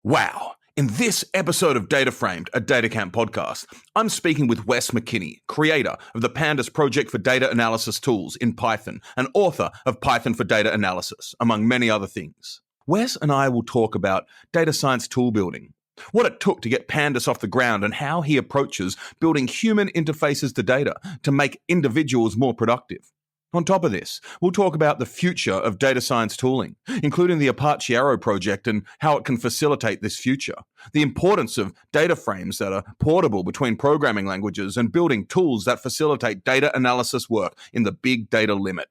Wow. In this episode of DataFramed, a DataCamp podcast, I'm speaking with Wes McKinney, creator of the Pandas project for data analysis tools in Python and author of Python for Data Analysis, among many other things. Wes and I will talk about data science tool building, what it took to get Pandas off the ground, and how he approaches building human interfaces to data to make individuals more productive. On top of this, we'll talk about the future of data science tooling, including the Apache Aero project and how it can facilitate this future, the importance of DataFrames that are portable between programming languages, and building tools that facilitate data analysis work in the big data limit.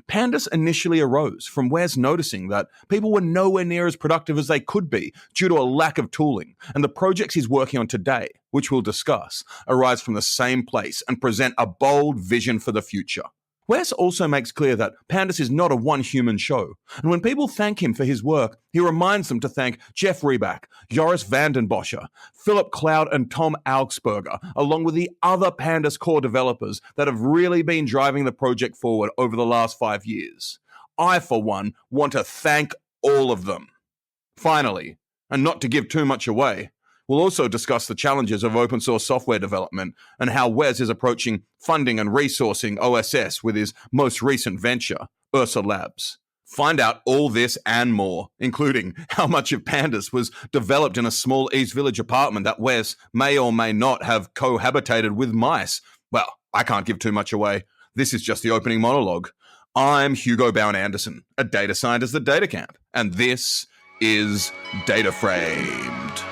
Pandas initially arose from Wes noticing that people were nowhere near as productive as they could be due to a lack of tooling, and the projects he's working on today, which we'll discuss, arise from the same place and present a bold vision for the future. Wes also makes clear that Pandas is not a one-human show, and when people thank him for his work, he reminds them to thank Jeff Reback, Joris Vandenboscher, Philip Cloud, and Tom Augsburger, along with the other Pandas core developers that have really been driving the project forward over the last 5 years. I, for one, want to thank all of them. Finally, and not to give too much away, we'll also discuss the challenges of open source software development and how Wes is approaching funding and resourcing OSS with his most recent venture, Ursa Labs. Find out all this and more, including how much of Pandas was developed in a small East Village apartment that Wes may or may not have cohabitated with mice. Well, I can't give too much away. This is just the opening monologue. I'm Hugo Bowen-Anderson, a data scientist at DataCamp, and this is DataFramed.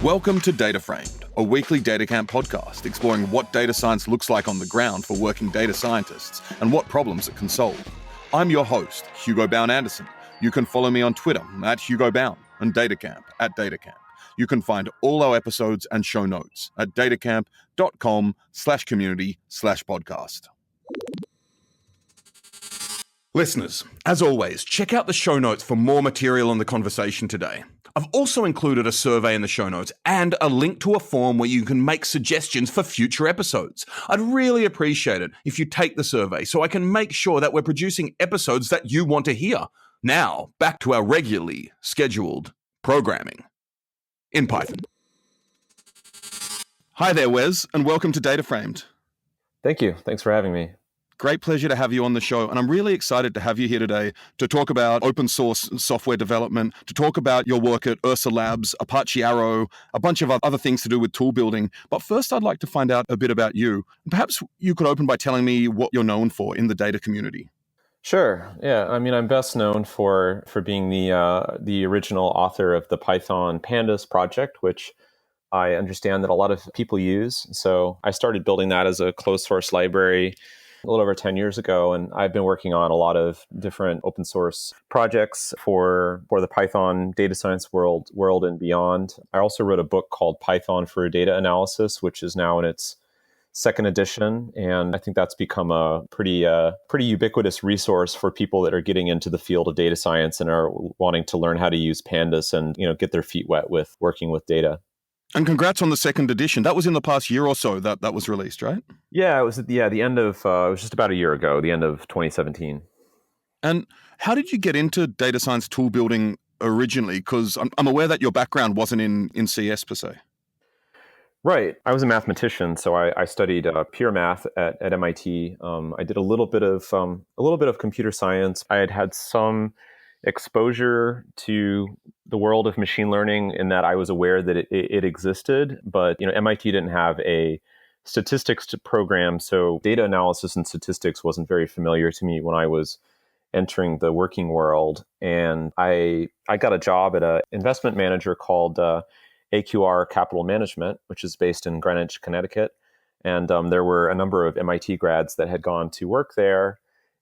Welcome to DataFramed, a weekly DataCamp podcast exploring what data science looks like on the ground for working data scientists and what problems it can solve. I'm your host, Hugo Bowen-Anderson. You can follow me on Twitter at Hugo Bowen and DataCamp at DataCamp. You can find all our episodes and show notes at datacamp.com/community/podcast. Listeners, as always, check out the show notes for more material on the conversation today. I've also included a survey in the show notes and a link to a form where you can make suggestions for future episodes. I'd really appreciate it if you take the survey so I can make sure that we're producing episodes that you want to hear. Now, back to our regularly scheduled programming in Python. Hi there, Wes, and welcome to DataFramed. Thank you. Thanks for having me. Great pleasure to have you on the show, and I'm really excited to have you here today to talk about open source software development, to talk about your work at Ursa Labs, Apache Aero, a bunch of other things to do with tool building. But first, I'd like to find out a bit about you. Perhaps you could open by telling me what you're known for in the data community. Sure. Yeah. I mean, I'm best known for being the original author of the Python Pandas project, which I understand that a lot of people use. So I started building that as a closed source library a little over 10 years ago, and I've been working on a lot of different open source projects for the Python data science world and beyond. I also wrote a book called Python for Data Analysis, which is now in its second edition, and I think that's become a pretty ubiquitous resource for people that are getting into the field of data science and are wanting to learn how to use Pandas and get their feet wet with working with data. And congrats on the second edition. That was in the past year or so that was released, right? Yeah, it was at the end of, it was just about a year ago, the end of 2017. And how did you get into data science tool building originally? Because I'm aware that your background wasn't in CS per se. Right. I was a mathematician, so I studied pure math at MIT. I did a little bit of computer science. I had some exposure to the world of machine learning in that I was aware that it existed, but MIT didn't have a statistics program, so data analysis and statistics wasn't very familiar to me when I was entering the working world. And I got a job at an investment manager called AQR Capital Management, which is based in Greenwich, Connecticut. And there were a number of MIT grads that had gone to work there.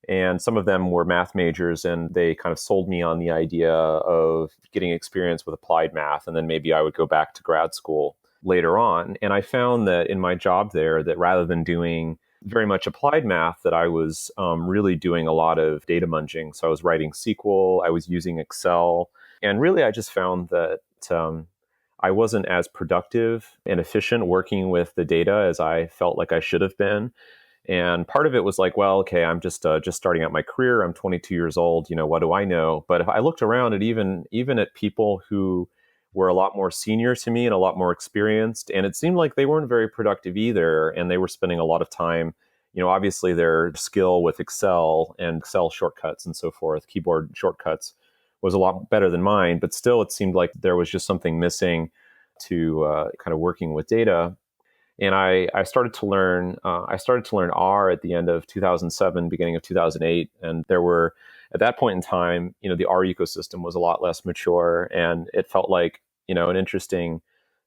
And some of them were math majors, and they kind of sold me on the idea of getting experience with applied math. And then maybe I would go back to grad school later on. And I found that in my job there, that rather than doing very much applied math, that I was really doing a lot of data munging. So I was writing SQL, I was using Excel. And really, I just found that I wasn't as productive and efficient working with the data as I felt like I should have been. And part of it was like, well, okay, I'm just starting out my career. I'm 22 years old. What do I know? But if I looked around at even at people who were a lot more senior to me and a lot more experienced, and it seemed like they weren't very productive either. And they were spending a lot of time, obviously their skill with Excel and Excel shortcuts and so forth, keyboard shortcuts, was a lot better than mine. But still, it seemed like there was just something missing to kind of working with data. And I started to learn R at the end of 2007, beginning of 2008, and there were, at that point in time, the R ecosystem was a lot less mature, and it felt like an interesting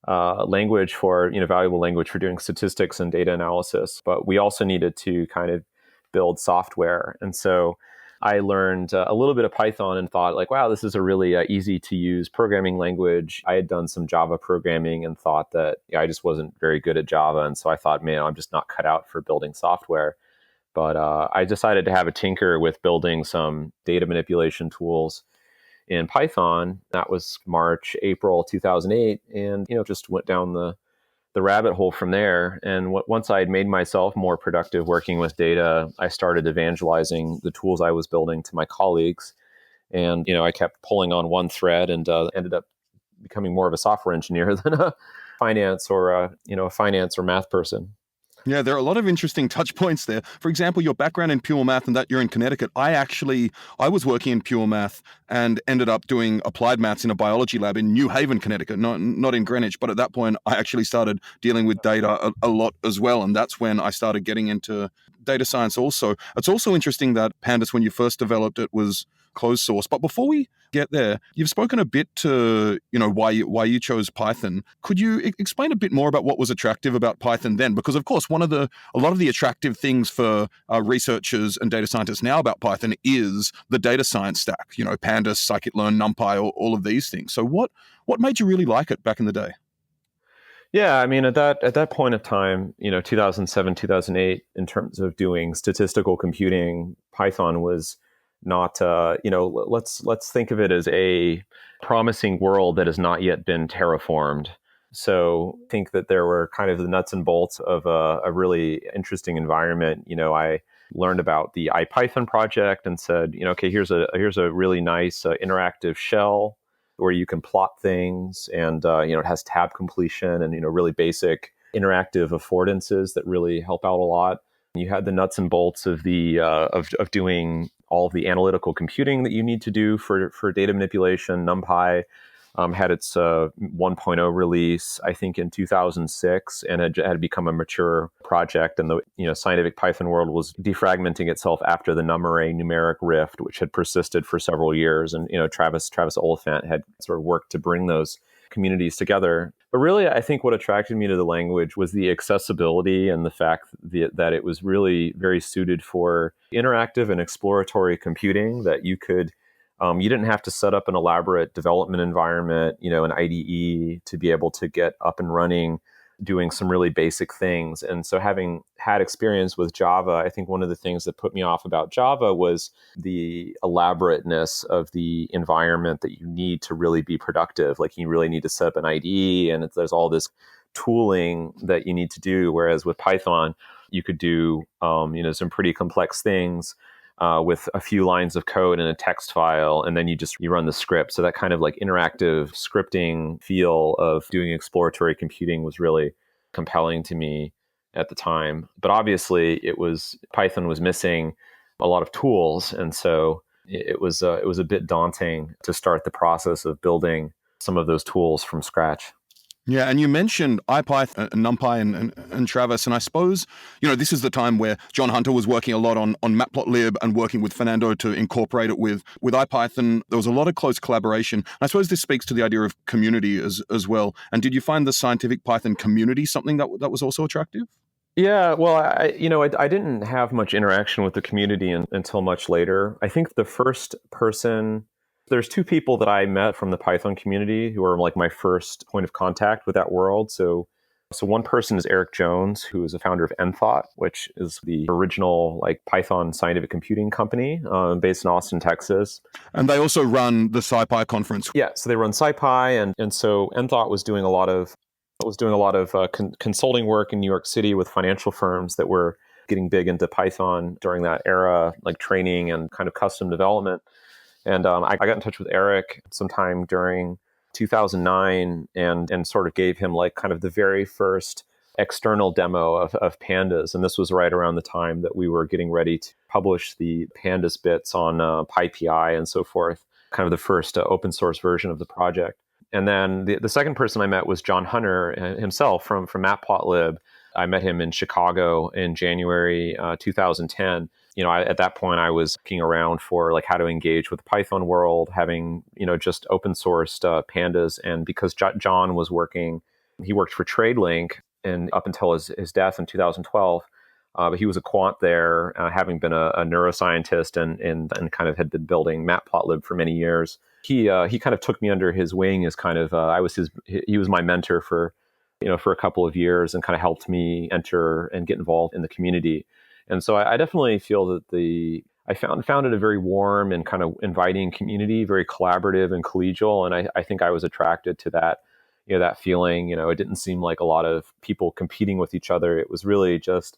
language for valuable language for doing statistics and data analysis. But we also needed to kind of build software, and so I learned a little bit of Python and thought like, wow, this is a really easy to use programming language. I had done some Java programming and thought that I just wasn't very good at Java. And so I thought, man, I'm just not cut out for building software. But I decided to have a tinker with building some data manipulation tools in Python. That was March, April 2008. And, just went down the rabbit hole from there. And once I had made myself more productive working with data, I started evangelizing the tools I was building to my colleagues. And, I kept pulling on one thread and ended up becoming more of a software engineer than a finance or math person. Yeah, there are a lot of interesting touch points there. For example, your background in pure math and that you're in Connecticut. I was working in pure math and ended up doing applied maths in a biology lab in New Haven, Connecticut, not in Greenwich. But at that point, I actually started dealing with data a lot as well. And that's when I started getting into data science also. It's also interesting that Pandas, when you first developed it, was closed source. But before we get there, you've spoken a bit to why you chose Python. Could you explain a bit more about what was attractive about Python then? Because of course, a lot of the attractive things for researchers and data scientists now about Python is the data science stack. Pandas, scikit-learn, NumPy, all of these things. So what made you really like it back in the day? Yeah, I mean, at that point of time, 2007, 2008, in terms of doing statistical computing, Python was not, let's think of it as a promising world that has not yet been terraformed. So I think that there were kind of the nuts and bolts of a really interesting environment. I learned about the IPython project and said, okay, here's a really nice interactive shell where you can plot things, and it has tab completion and really basic interactive affordances that really help out a lot. You had the nuts and bolts of the of doing all of the analytical computing that you need to do for data manipulation. NumPy had its 1.0 release, I think, in 2006, and had become a mature project. And the scientific Python world was defragmenting itself after the NumArray numeric rift, which had persisted for several years. And Travis Oliphant had sort of worked to bring those communities together. But really, I think what attracted me to the language was the accessibility and the fact that it was really very suited for interactive and exploratory computing, that you could, you didn't have to set up an elaborate development environment, an IDE, to be able to get up and running, doing some really basic things. And so, having had experience with Java, I think one of the things that put me off about Java was the elaborateness of the environment that you need to really be productive. Like, you really need to set up an IDE, and there's all this tooling that you need to do. Whereas with Python, you could do some pretty complex things with a few lines of code in a text file, and then you run the script. So that kind of like interactive scripting feel of doing exploratory computing was really compelling to me at the time. But obviously, Python was missing a lot of tools, and so it was a bit daunting to start the process of building some of those tools from scratch. Yeah, and you mentioned IPython and NumPy and Travis, and I suppose, this is the time where John Hunter was working a lot on Matplotlib and working with Fernando to incorporate it with IPython. There was a lot of close collaboration. And I suppose this speaks to the idea of community as well. And did you find the scientific Python community something that was also attractive? Yeah, well, I didn't have much interaction with the community until much later. I think the first person... There's two people that I met from the Python community who are like my first point of contact with that world. So one person is Eric Jones, who is the founder of Nthought, which is the original like Python scientific computing company based in Austin, Texas. And they also run the SciPy conference. Yeah, so they run SciPy, and so Nthought was doing a lot of consulting work in New York City with financial firms that were getting big into Python during that era, like training and kind of custom development. And I got in touch with Eric sometime during 2009 and sort of gave him like kind of the very first external demo of Pandas. And this was right around the time that we were getting ready to publish the Pandas bits on PyPI and so forth, kind of the first open source version of the project. And then the second person I met was John Hunter himself from Matplotlib. I met him in Chicago in January 2010. At that point, I was looking around for like how to engage with the Python world, having, just open sourced Pandas. And because John was he worked for TradeLink and up until his death in 2012. But he was a quant there, having been a neuroscientist and kind of had been building Matplotlib for many years. He kind of took me under his wing as kind of he was my mentor for a couple of years and kind of helped me enter and get involved in the community. And so I definitely feel that I found it a very warm and kind of inviting community, very collaborative and collegial. And I think I was attracted to that, that feeling. It didn't seem like a lot of people competing with each other. It was really just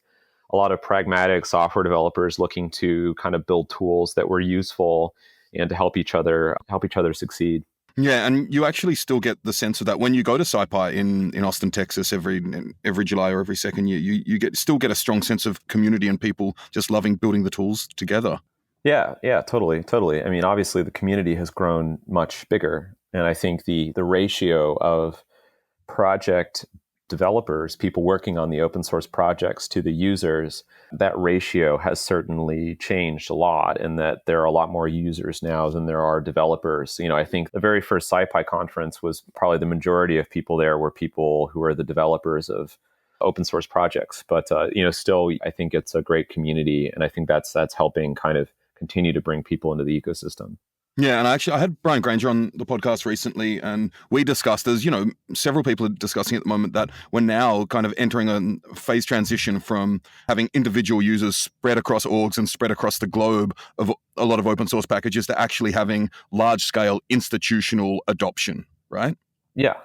a lot of pragmatic software developers looking to kind of build tools that were useful and to help each other succeed. Yeah, and you actually still get the sense of that when you go to SciPy in Austin, Texas, every July or every second year. You still get a strong sense of community and people just loving building the tools together. Yeah, totally. I mean, obviously the community has grown much bigger, and I think the ratio of project developers, people working on the open source projects to the users, that ratio has certainly changed a lot, in that there are a lot more users now than there are developers. I think the very first SciPy conference was probably the majority of people there were people who are the developers of open source projects. But still, I think it's a great community, and I think that's helping kind of continue to bring people into the ecosystem. Yeah, and I had Brian Granger on the podcast recently, and we discussed, as several people are discussing at the moment, that we're now kind of entering a phase transition from having individual users spread across orgs and spread across the globe of a lot of open source packages to actually having large scale institutional adoption, right? Yeah,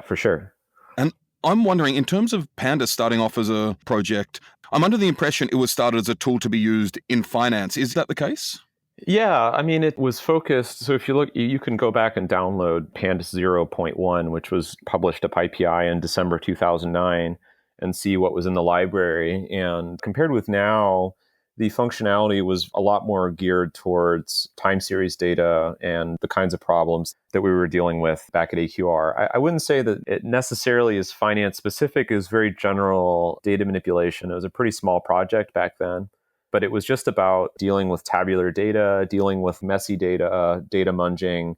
for sure. And I'm wondering, in terms of Pandas starting off as a project, I'm under the impression it was started as a tool to be used in finance. Is that the case? Yeah, I mean, it was focused. So if you look, you can go back and download Pandas 0.1, which was published to PyPI in December 2009, and see what was in the library. And compared with now, the functionality was a lot more geared towards time series data and the kinds of problems that we were dealing with back at AQR. I wouldn't say that it necessarily is finance specific. It was very general data manipulation. It was a pretty small project back then. But it was just about dealing with tabular data, dealing with messy data, data munging,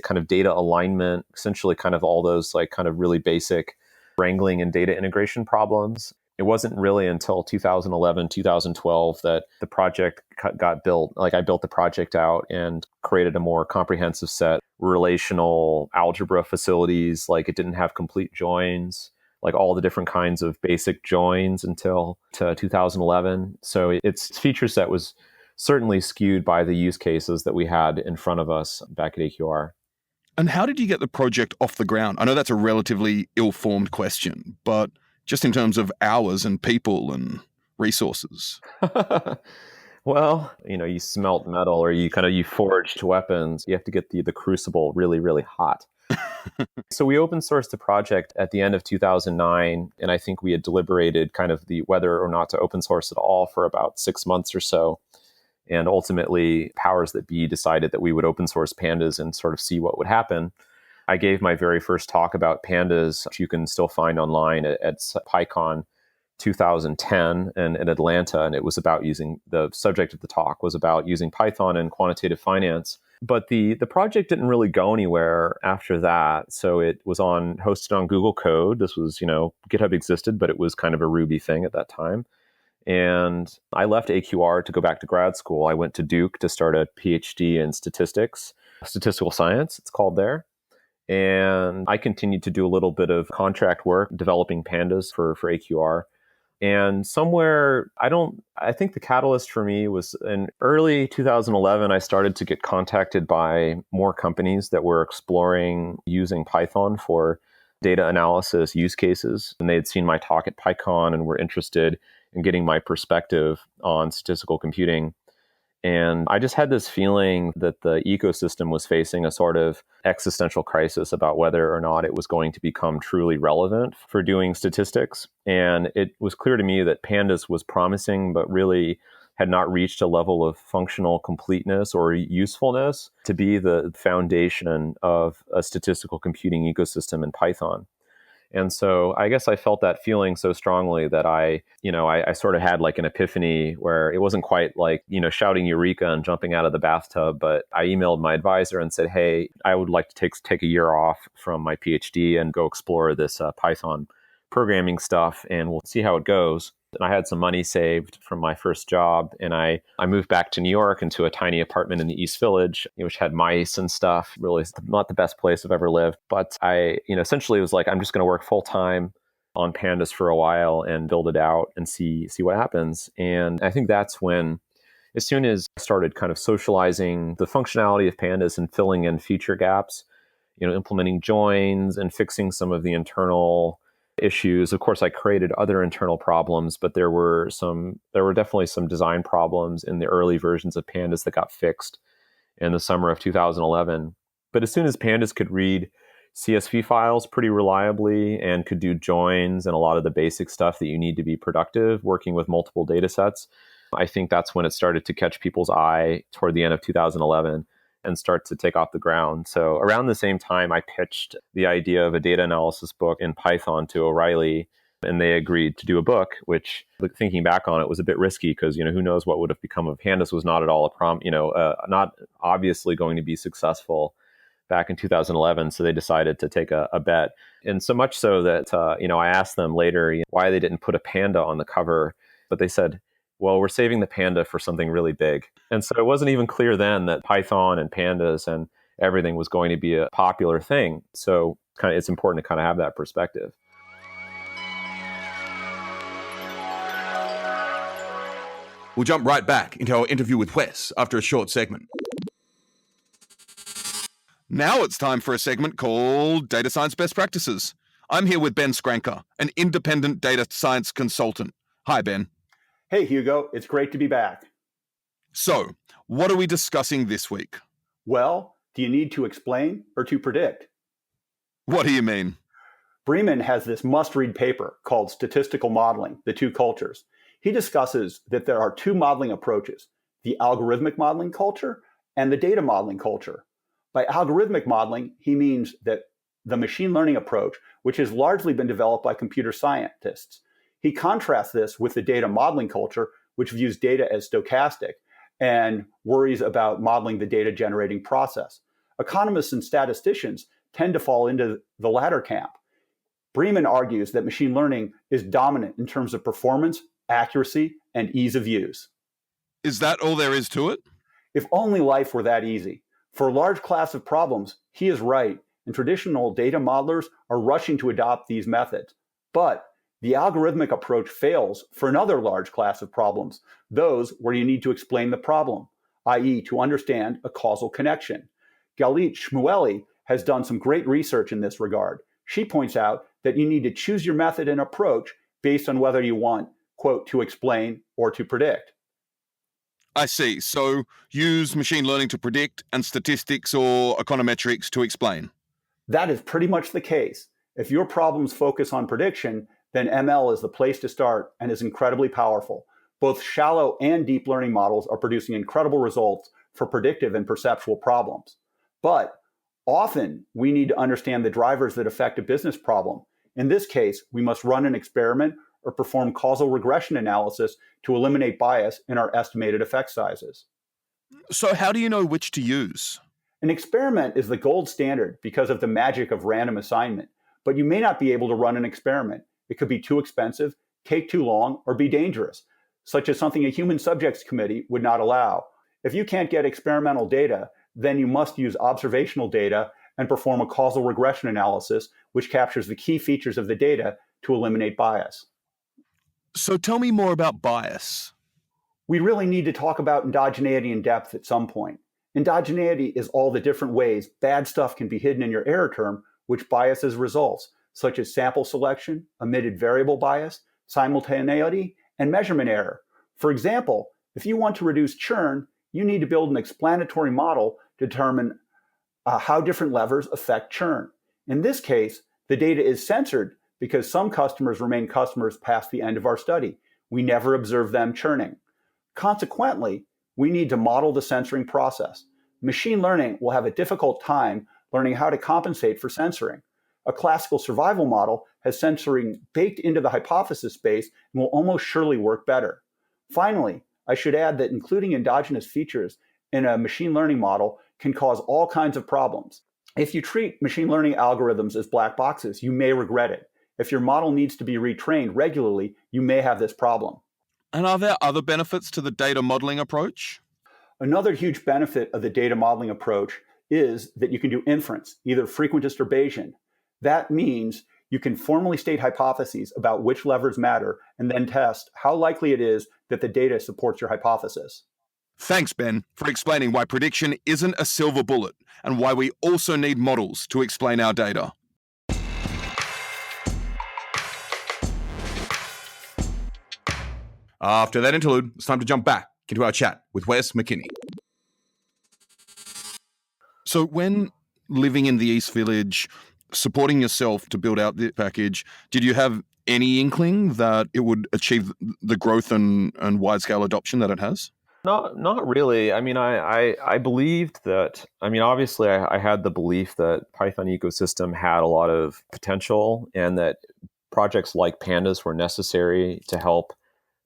kind of data alignment, essentially kind of all those like kind of really basic wrangling and data integration problems. It wasn't really until 2011, 2012 that the project got built. Like I built the project out and created a more comprehensive set, relational algebra facilities. Like it didn't have complete joins, like all the different kinds of basic joins until 2011. So its feature set was certainly skewed by the use cases that we had in front of us back at AQR. And how did you get the project off the ground? I know that's a relatively ill-formed question, but just in terms of hours and people and resources. Well, you smelt metal or you forged weapons. You have to get the crucible really, really hot. So we open sourced the project at the end of 2009, and I think we had deliberated kind of whether or not to open source it all for about 6 months or so. And ultimately, powers that be decided that we would open source Pandas and sort of see what would happen. I gave my very first talk about Pandas, which you can still find online at PyCon 2010 in Atlanta, and it was about the subject of the talk was about using Python in quantitative finance. But the project didn't really go anywhere after that. So it was hosted on Google Code. This was, GitHub existed, but it was kind of a Ruby thing at that time. And I left AQR to go back to grad school. I went to Duke to start a PhD in statistical science, it's called there. And I continued to do a little bit of contract work developing Pandas for AQR. And I think the catalyst for me was in early 2011, I started to get contacted by more companies that were exploring using Python for data analysis use cases. And they had seen my talk at PyCon and were interested and getting my perspective on statistical computing. And I just had this feeling that the ecosystem was facing a sort of existential crisis about whether or not it was going to become truly relevant for doing statistics. And it was clear to me that Pandas was promising, but really had not reached a level of functional completeness or usefulness to be the foundation of a statistical computing ecosystem in Python. And so I guess I felt that feeling so strongly that I sort of had like an epiphany where it wasn't quite like, shouting eureka and jumping out of the bathtub, but I emailed my advisor and said, hey, I would like to take a year off from my PhD and go explore this Python programming stuff, and we'll see how it goes. And I had some money saved from my first job, and I moved back to New York into a tiny apartment in the East Village, which had mice and stuff. Really not the best place I've ever lived. But I, essentially was like, I'm just going to work full time on Pandas for a while and build it out and see what happens. And I think that's when, as soon as I started kind of socializing the functionality of Pandas and filling in feature gaps, implementing joins and fixing some of the internal issues. Of course, I created other internal problems, but there were definitely some design problems in the early versions of Pandas that got fixed in the summer of 2011. But as soon as Pandas could read CSV files pretty reliably and could do joins and a lot of the basic stuff that you need to be productive working with multiple data sets, I think that's when it started to catch people's eye toward the end of 2011 and start to take off the ground. So around the same time, I pitched the idea of a data analysis book in Python to O'Reilly, and they agreed to do a book, which, thinking back on it, was a bit risky because, who knows what would have become of Pandas. Was not at all not obviously going to be successful back in 2011. So they decided to take a bet. And so much so that, I asked them later why they didn't put a panda on the cover, but they said, well, we're saving the panda for something really big. And so it wasn't even clear then that Python and pandas and everything was going to be a popular thing. So it's important to kind of have that perspective. We'll jump right back into our interview with Wes after a short segment. Now it's time for a segment called Data Science Best Practices. I'm here with Ben Skranker, an independent data science consultant. Hi, Ben. Hey, Hugo. It's great to be back. So, what are we discussing this week? Well, do you need to explain or to predict? What do you mean? Bremen has this must-read paper called Statistical Modeling, the Two Cultures. He discusses that there are two modeling approaches, the algorithmic modeling culture and the data modeling culture. By algorithmic modeling, he means that the machine learning approach, which has largely been developed by computer scientists. He contrasts this with the data modeling culture, which views data as stochastic and worries about modeling the data generating process. Economists and statisticians tend to fall into the latter camp. Bremen argues that machine learning is dominant in terms of performance, accuracy, and ease of use. Is that all there is to it? If only life were that easy. For a large class of problems, he is right, and traditional data modelers are rushing to adopt these methods. But the algorithmic approach fails for another large class of problems, those where you need to explain the problem, i.e. to understand a causal connection. Galit Shmueli has done some great research in this regard. She points out that you need to choose your method and approach based on whether you want, quote, to explain or to predict. I see. So use machine learning to predict and statistics or econometrics to explain. That is pretty much the case. If your problems focus on prediction, then ML is the place to start and is incredibly powerful. Both shallow and deep learning models are producing incredible results for predictive and perceptual problems. But often we need to understand the drivers that affect a business problem. In this case, we must run an experiment or perform causal regression analysis to eliminate bias in our estimated effect sizes. So how do you know which to use? An experiment is the gold standard because of the magic of random assignment, but you may not be able to run an experiment. It could be too expensive, take too long, or be dangerous, such as something a human subjects committee would not allow. If you can't get experimental data, then you must use observational data and perform a causal regression analysis, which captures the key features of the data to eliminate bias. So tell me more about bias. We really need to talk about endogeneity in depth at some point. Endogeneity is all the different ways bad stuff can be hidden in your error term, which biases results, such as sample selection, omitted variable bias, simultaneity, and measurement error. For example, if you want to reduce churn, you need to build an explanatory model to determine how different levers affect churn. In this case, the data is censored because some customers remain customers past the end of our study. We never observe them churning. Consequently, we need to model the censoring process. Machine learning will have a difficult time learning how to compensate for censoring. A classical survival model has censoring baked into the hypothesis space and will almost surely work better. Finally, I should add that including endogenous features in a machine learning model can cause all kinds of problems. If you treat machine learning algorithms as black boxes, you may regret it. If your model needs to be retrained regularly, you may have this problem. And are there other benefits to the data modeling approach? Another huge benefit of the data modeling approach is that you can do inference, either frequent distribution. That means you can formally state hypotheses about which levers matter and then test how likely it is that the data supports your hypothesis. Thanks, Ben, for explaining why prediction isn't a silver bullet and why we also need models to explain our data. After that interlude, it's time to jump back into our chat with Wes McKinney. So when living in the East Village, supporting yourself to build out the package, did you have any inkling that it would achieve the growth and wide-scale adoption that it has? Not really. I mean, I believed that, I mean, obviously I had the belief that Python ecosystem had a lot of potential and that projects like Pandas were necessary to help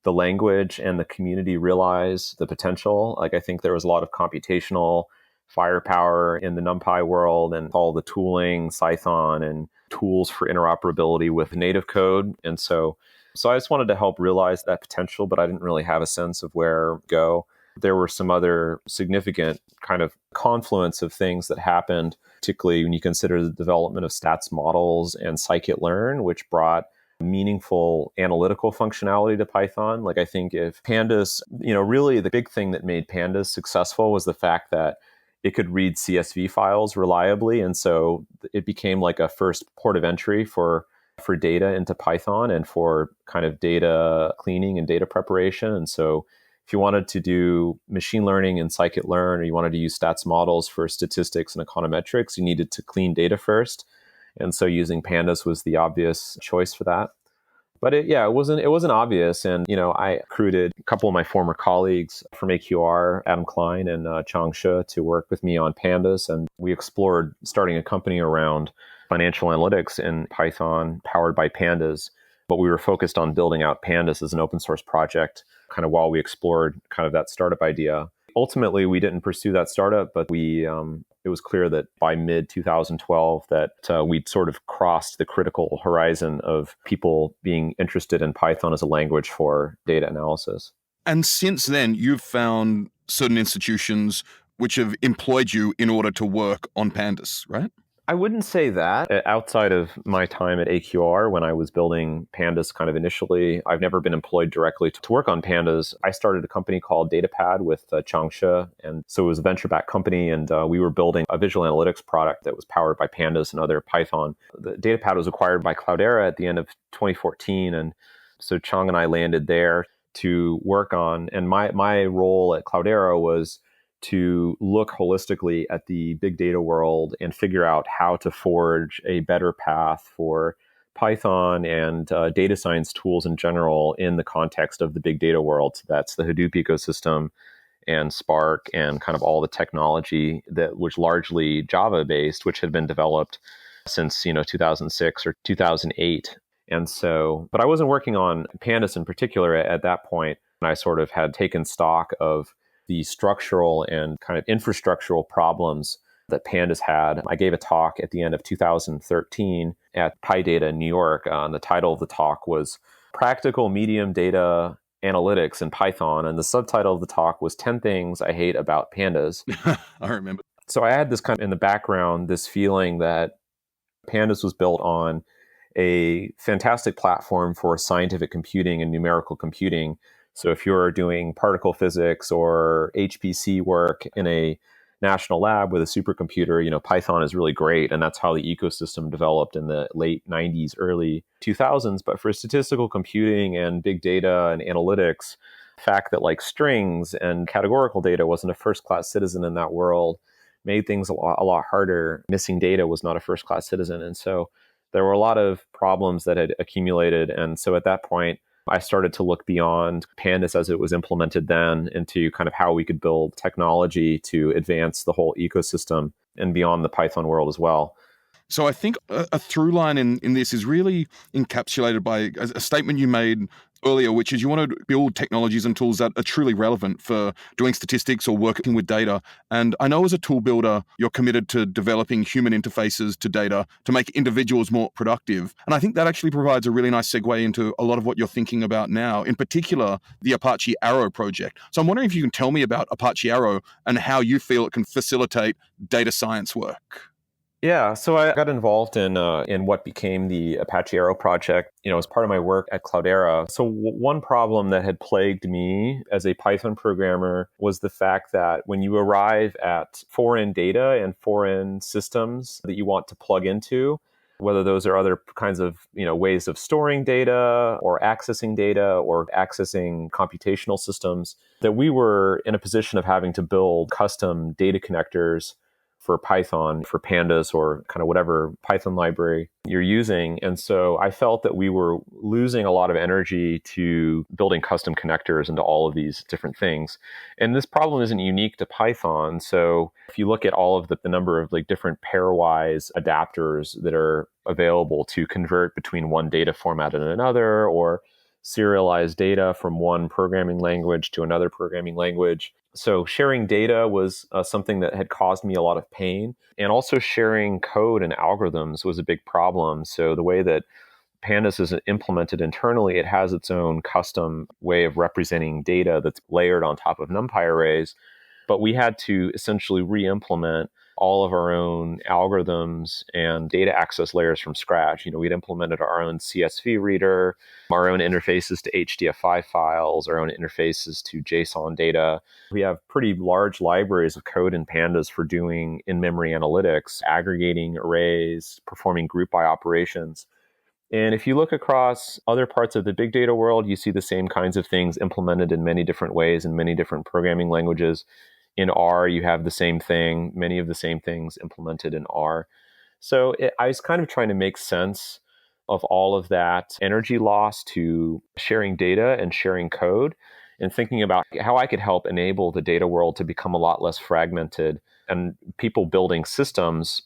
the language and the community realize the potential. Like, I think there was a lot of computational firepower in the NumPy world and all the tooling, Python, and tools for interoperability with native code. And so I just wanted to help realize that potential, but I didn't really have a sense of where to go. There were some other significant kind of confluence of things that happened, particularly when you consider the development of stats models and scikit-learn, which brought meaningful analytical functionality to Python. Like, I think if Pandas, really the big thing that made Pandas successful was the fact that it could read CSV files reliably. And so it became like a first port of entry for data into Python and for kind of data cleaning and data preparation. And so if you wanted to do machine learning and scikit-learn, or you wanted to use stats models for statistics and econometrics, you needed to clean data first. And so using Pandas was the obvious choice for that. But it wasn't obvious. And, I recruited a couple of my former colleagues from AQR, Adam Klein and Chang She, to work with me on Pandas. And we explored starting a company around financial analytics in Python powered by Pandas. But we were focused on building out Pandas as an open source project kind of while we explored kind of that startup idea. Ultimately, we didn't pursue that startup, but it was clear that by mid-2012 that we'd sort of crossed the critical horizon of people being interested in Python as a language for data analysis. And since then, you've found certain institutions which have employed you in order to work on Pandas, right? I wouldn't say that. Outside of my time at AQR, when I was building Pandas kind of initially, I've never been employed directly to work on Pandas. I started a company called DataPad with Chang She. And so it was a venture-backed company, and we were building a visual analytics product that was powered by Pandas and other Python. The DataPad was acquired by Cloudera at the end of 2014. And so Chang and I landed there to work on, and my role at Cloudera was to look holistically at the big data world and figure out how to forge a better path for Python and data science tools in general in the context of the big data world. So that's the Hadoop ecosystem and Spark and kind of all the technology that was largely Java-based, which had been developed since 2006 or 2008. And so, but I wasn't working on Pandas in particular at that point. And I sort of had taken stock of the structural and kind of infrastructural problems that Pandas had. I gave a talk at the end of 2013 at PyData in New York. The title of the talk was Practical Medium Data Analytics in Python. And the subtitle of the talk was 10 Things I Hate About Pandas. I remember. So I had this kind of in the background, this feeling that Pandas was built on a fantastic platform for scientific computing and numerical computing. So if you're doing particle physics or HPC work in a national lab with a supercomputer, Python is really great. And that's how the ecosystem developed in the late 90s, early 2000s. But for statistical computing and big data and analytics, the fact that like strings and categorical data wasn't a first-class citizen in that world made things a lot harder. Missing data was not a first-class citizen. And so there were a lot of problems that had accumulated. And so at that point, I started to look beyond Pandas as it was implemented then into kind of how we could build technology to advance the whole ecosystem and beyond the Python world as well. So I think a through line in this is really encapsulated by a statement you made earlier, which is you want to build technologies and tools that are truly relevant for doing statistics or working with data. And I know as a tool builder, you're committed to developing human interfaces to data to make individuals more productive. And I think that actually provides a really nice segue into a lot of what you're thinking about now, in particular, the Apache Aero project. So I'm wondering if you can tell me about Apache Aero and how you feel it can facilitate data science work. Yeah, so I got involved in what became the Apache Aero project, as part of my work at Cloudera. So one problem that had plagued me as a Python programmer was the fact that when you arrive at foreign data and foreign systems that you want to plug into, whether those are other kinds of ways of storing data or accessing computational systems, that we were in a position of having to build custom data connectors for Python, for Pandas, or kind of whatever Python library you're using. And so I felt that we were losing a lot of energy to building custom connectors into all of these different things. And this problem isn't unique to Python. So if you look at all of the number of like different pairwise adapters that are available to convert between one data format and another, or serialize data from one programming language to another programming language. So sharing data was something that had caused me a lot of pain. And also sharing code and algorithms was a big problem. So the way that Pandas is implemented internally, it has its own custom way of representing data that's layered on top of NumPy arrays. But we had to essentially re-implement all of our own algorithms and data access layers from scratch. We'd implemented our own CSV reader, our own interfaces to HDF5 files, our own interfaces to JSON data. We have pretty large libraries of code in Pandas for doing in-memory analytics, aggregating arrays, performing group by operations. And if you look across other parts of the big data world, you see the same kinds of things implemented in many different ways in many different programming languages. In R, you have the same thing, many of the same things implemented in R. So I was kind of trying to make sense of all of that energy loss to sharing data and sharing code, and thinking about how I could help enable the data world to become a lot less fragmented, and people building systems,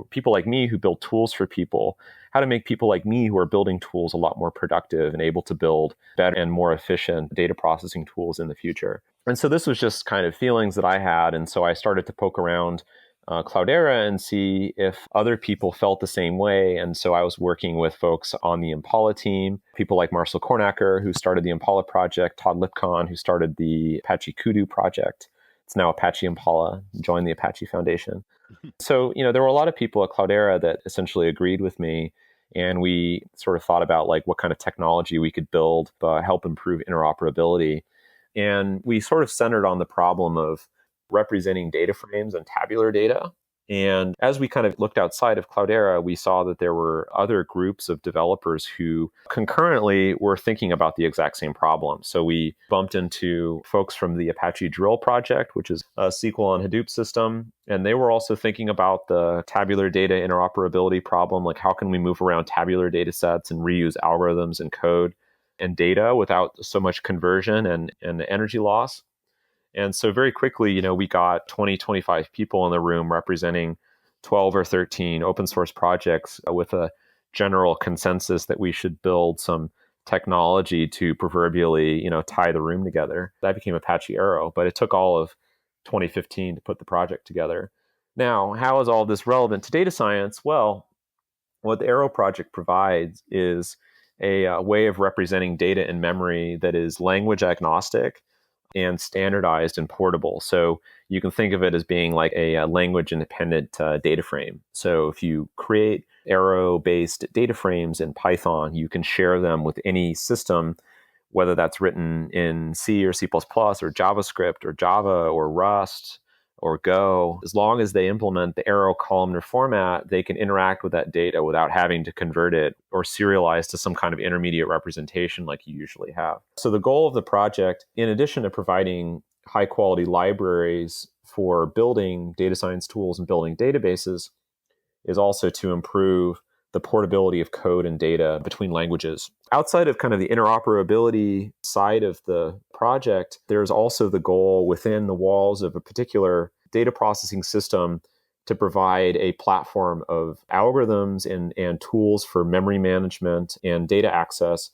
people like me who build tools for people, how to make people like me who are building tools a lot more productive and able to build better and more efficient data processing tools in the future. And so this was just kind of feelings that I had. And so I started to poke around Cloudera and see if other people felt the same way. And so I was working with folks on the Impala team, people like Marcel Kornacker, who started the Impala project, Todd Lipcon, who started the Apache Kudu project. It's now Apache Impala, joined the Apache Foundation. So, there were a lot of people at Cloudera that essentially agreed with me. And we sort of thought about like what kind of technology we could build to help improve interoperability. And we sort of centered on the problem of representing data frames and tabular data. And as we kind of looked outside of Cloudera, we saw that there were other groups of developers who concurrently were thinking about the exact same problem. So we bumped into folks from the Apache Drill project, which is a SQL on Hadoop system. And they were also thinking about the tabular data interoperability problem, like how can we move around tabular data sets and reuse algorithms and code and data without so much conversion and energy loss. And so very quickly, we got 20, 25 people in the room representing 12 or 13 open source projects with a general consensus that we should build some technology to proverbially, tie the room together. That became Apache Aero, but it took all of 2015 to put the project together. Now, how is all this relevant to data science? Well, what the Aero project provides is a way of representing data in memory that is language agnostic and standardized and portable. So you can think of it as being like a language independent data frame. So if you create Aero-based data frames in Python, you can share them with any system, whether that's written in C or C++ or JavaScript or Java or Rust or Go, as long as they implement the arrow columnar format, they can interact with that data without having to convert it or serialize to some kind of intermediate representation like you usually have. So the goal of the project, in addition to providing high quality libraries for building data science tools and building databases, is also to improve the portability of code and data between languages. Outside of kind of the interoperability side of the project, there's also the goal within the walls of a particular data processing system to provide a platform of algorithms and tools for memory management and data access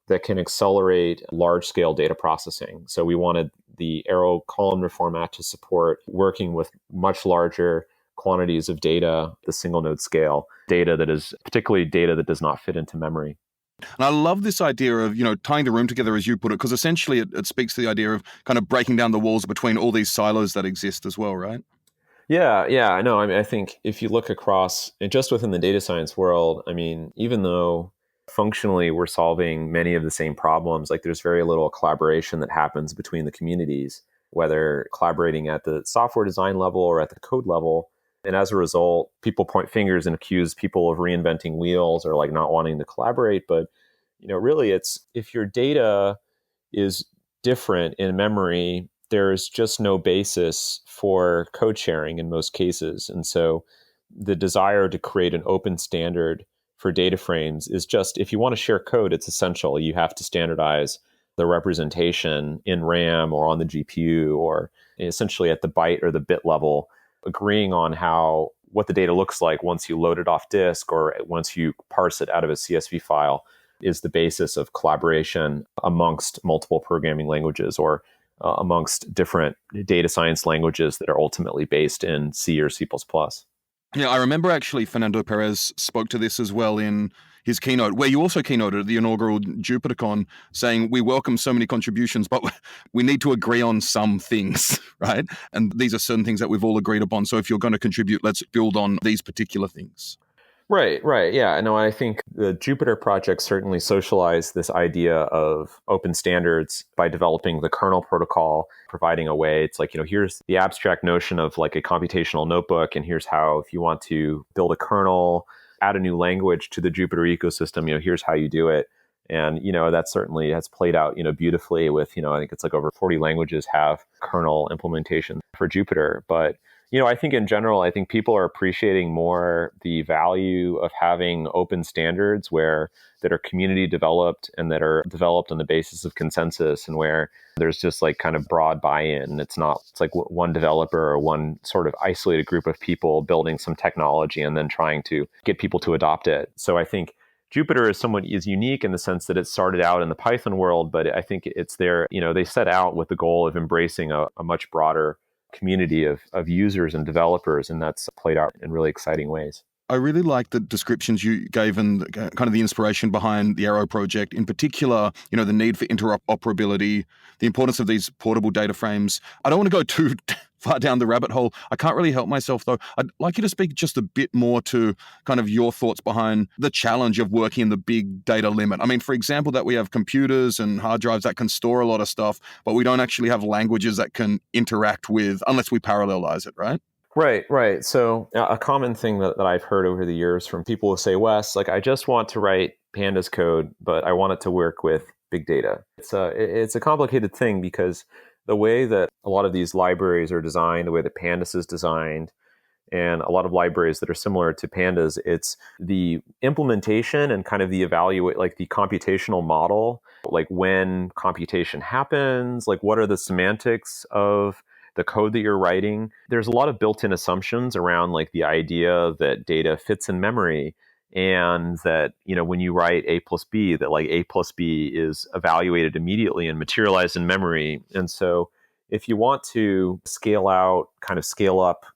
that can accelerate large-scale data processing. So we wanted the arrow columnar format to support working with much larger quantities of data, the single node scale, data that is particularly data that does not fit into memory. And I love this idea of, tying the room together, as you put it, because essentially it speaks to the idea of kind of breaking down the walls between all these silos that exist as well, right? Yeah, no, I think if you look across, and just within the data science world, even though functionally we're solving many of the same problems, like there's very little collaboration that happens between the communities, whether collaborating at the software design level or at the code level. And as a result, people point fingers and accuse people of reinventing wheels or like not wanting to collaborate. But, really it's if your data is different in memory, there's just no basis for code sharing in most cases. And so the desire to create an open standard for DataFrames is just, if you want to share code, it's essential. You have to standardize the representation in RAM or on the GPU or essentially at the byte or the bit level, agreeing on what the data looks like once you load it off disk or once you parse it out of a CSV file is the basis of collaboration amongst multiple programming languages or amongst different data science languages that are ultimately based in C or C++. Yeah, I remember actually Fernando Perez spoke to this as well in his keynote, where you also keynoted at the inaugural JupyterCon, saying we welcome so many contributions, but we need to agree on some things, right? And these are certain things that we've all agreed upon. So if you're going to contribute, let's build on these particular things. Right. Yeah. No, I think the Jupyter project certainly socialized this idea of open standards by developing the kernel protocol, providing a way. It's like, here's the abstract notion of like a computational notebook, and here's how, if you want to build a kernel, add a new language to the Jupyter ecosystem, here's how you do it. And, that certainly has played out, beautifully with, I think it's like over 40 languages have kernel implementation for Jupyter. But I think in general, I think people are appreciating more the value of having open standards that are community developed and that are developed on the basis of consensus and where there's just like kind of broad buy-in. It's like one developer or one sort of isolated group of people building some technology and then trying to get people to adopt it. So I think Jupyter is unique in the sense that it started out in the Python world, but I think it's there, they set out with the goal of embracing a much broader community of users and developers, and that's played out in really exciting ways. I really like the descriptions you gave and kind of the inspiration behind the Aero project. In particular, the need for interoperability, the importance of these portable data frames. I don't want to go too far down the rabbit hole. I can't really help myself, though. I'd like you to speak just a bit more to kind of your thoughts behind the challenge of working in the big data limit. For example, that we have computers and hard drives that can store a lot of stuff, but we don't actually have languages that can interact with unless we parallelize it, right? Right. So a common thing that I've heard over the years from people who say, Wes, like I just want to write Pandas code, but I want it to work with big data. It's a complicated thing because the way that a lot of these libraries are designed, the way that Pandas is designed, and a lot of libraries that are similar to Pandas, it's the implementation and kind of the evaluate, like the computational model, like when computation happens, like what are the semantics of the code that you're writing. There's a lot of built-in assumptions around like the idea that data fits in memory and that, when you write A plus B, that like A plus B is evaluated immediately and materialized in memory. And so if you want to scale up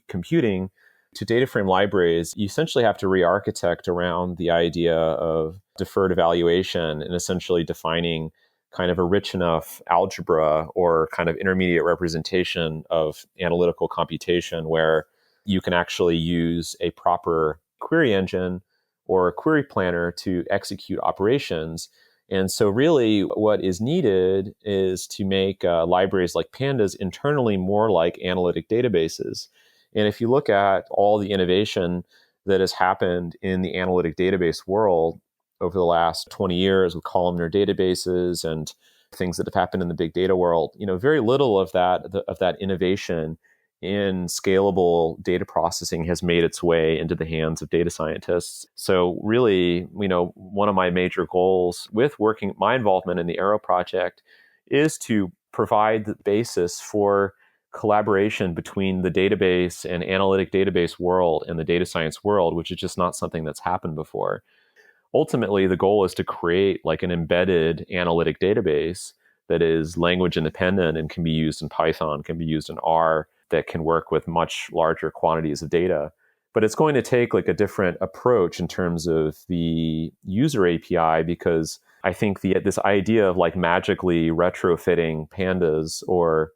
computing to data frame libraries, you essentially have to re-architect around the idea of deferred evaluation and essentially defining kind of a rich enough algebra or kind of intermediate representation of analytical computation where you can actually use a proper query engine or a query planner to execute operations And so really what is needed is to make libraries like Pandas internally more like analytic databases. And if you look at all the innovation that has happened in the analytic database world over the last 20 years with columnar databases and things that have happened in the big data world, very little of that innovation in scalable data processing has made its way into the hands of data scientists. So really, one of my major goals with my involvement in the Aero project is to provide the basis for collaboration between the database and analytic database world and the data science world, which is just not something that's happened before. Ultimately, the goal is to create like an embedded analytic database that is language independent and can be used in Python, can be used in R, that can work with much larger quantities of data. But it's going to take like a different approach in terms of the user API, because I think this idea of like magically retrofitting Pandas or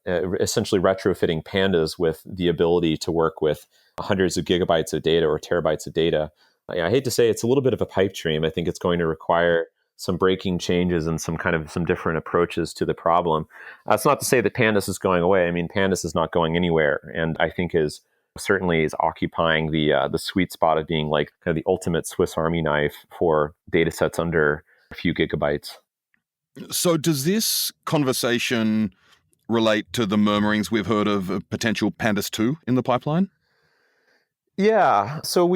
essentially retrofitting Pandas with the ability to work with hundreds of gigabytes of data or terabytes of data, I hate to say it's a little bit of a pipe dream. I think it's going to require some breaking changes and some different approaches to the problem. That's not to say that Pandas is going away. I mean, Pandas is not going anywhere, and I think certainly is occupying the sweet spot of being like kind of the ultimate Swiss Army knife for data sets under a few gigabytes. So does this conversation relate to the murmurings we've heard of a potential Pandas 2 in the pipeline? Yeah. So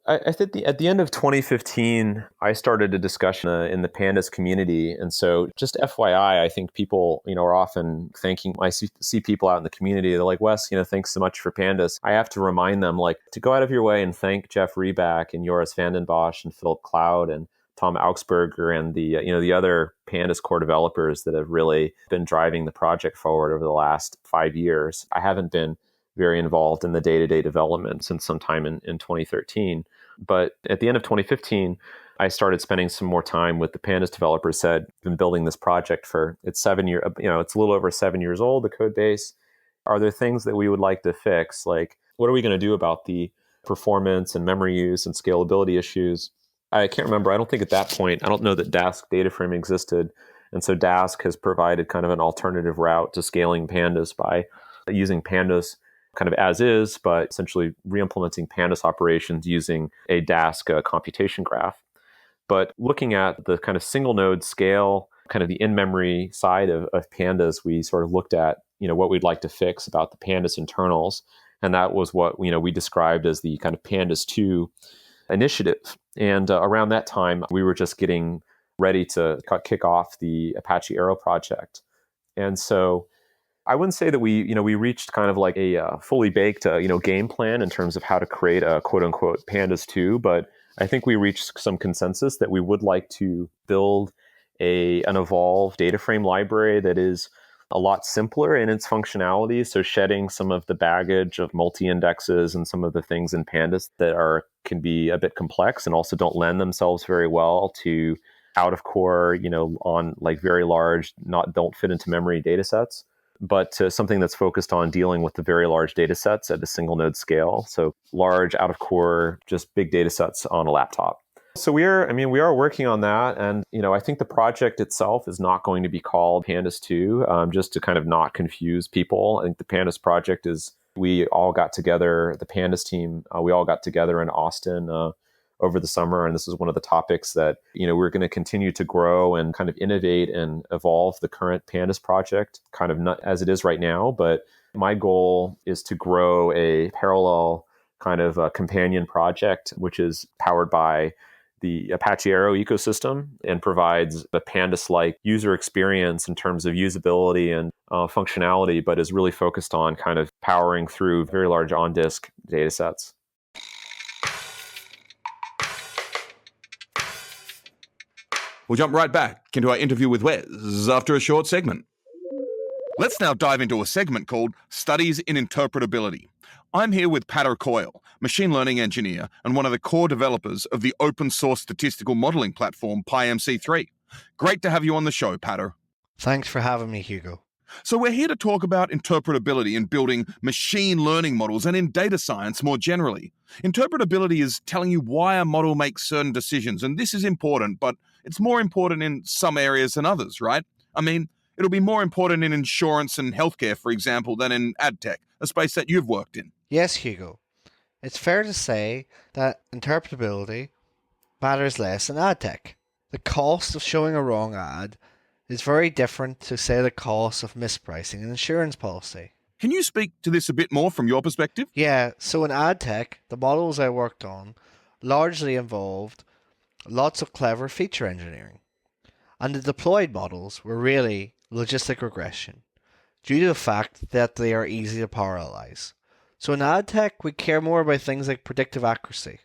I think at the end of 2015, I started a discussion in the Pandas community. And so just FYI, I think people, are often thanking, I see people out in the community, they're like, Wes, thanks so much for Pandas. I have to remind them like to go out of your way and thank Jeff Reback and Joris van den Bosch and Philip Cloud and Tom Augsburger and the other Pandas core developers that have really been driving the project forward over the last 5 years. I haven't been very involved in the day-to-day development since sometime in 2013. But at the end of 2015, I started spending some more time with the Pandas developers. Said, been building this project it's 7 years, it's a little over 7 years old, the code base. Are there things that we would like to fix? Like, what are we going to do about the performance and memory use and scalability issues? I can't remember. I don't think at that point, I don't know that Dask DataFrame existed. And so Dask has provided kind of an alternative route to scaling Pandas by using Pandas kind of as is, but essentially re-implementing Pandas operations using a Dask computation graph. But looking at the kind of single node scale, kind of the in-memory side of Pandas, we sort of looked at, what we'd like to fix about the Pandas internals. And that was what, we described as the kind of Pandas 2 initiative. And around that time, we were just getting ready to kick off the Apache Aero project. And so I wouldn't say that we reached kind of like a fully baked, game plan in terms of how to create a quote unquote Pandas 2, but I think we reached some consensus that we would like to build an evolved DataFrame library that is a lot simpler in its functionality. So shedding some of the baggage of multi-indexes and some of the things in Pandas that can be a bit complex and also don't lend themselves very well to out of core, on like very large, don't fit into memory data sets, but to something that's focused on dealing with the very large data sets at a single node scale. So large out of core, just big data sets on a laptop. So we are working on that. And, I think the project itself is not going to be called Pandas 2, just to kind of not confuse people. I think the Pandas project we all got together, the Pandas team, we all got together in Austin over the summer. And this is one of the topics that, we're going to continue to grow and kind of innovate and evolve the current Pandas project, kind of not as it is right now. But my goal is to grow a parallel kind of a companion project, which is powered by the Apache Aero ecosystem and provides a Pandas-like user experience in terms of usability and functionality, but is really focused on kind of powering through very large on-disk data sets. We'll jump right back into our interview with Wes after a short segment. Let's now dive into a segment called Studies in Interpretability. I'm here with Patter Coyle, machine learning engineer and one of the core developers of the open source statistical modeling platform PyMC3. Great to have you on the show, Patter. Thanks for having me, Hugo. So we're here to talk about interpretability in building machine learning models and in data science more generally. Interpretability is telling you why a model makes certain decisions, and this is important, but it's more important in some areas than others, right? I mean, it'll be more important in insurance and healthcare, for example, than in ad tech, a space that you've worked in. Yes, Hugo. It's fair to say that interpretability matters less in ad tech. The cost of showing a wrong ad is very different to, say, the cost of mispricing an insurance policy. Can you speak to this a bit more from your perspective? Yeah, so in ad tech, the models I worked on largely involved lots of clever feature engineering. And the deployed models were really logistic regression, due to the fact that they are easy to parallelize. So in ad tech, we care more about things like predictive accuracy,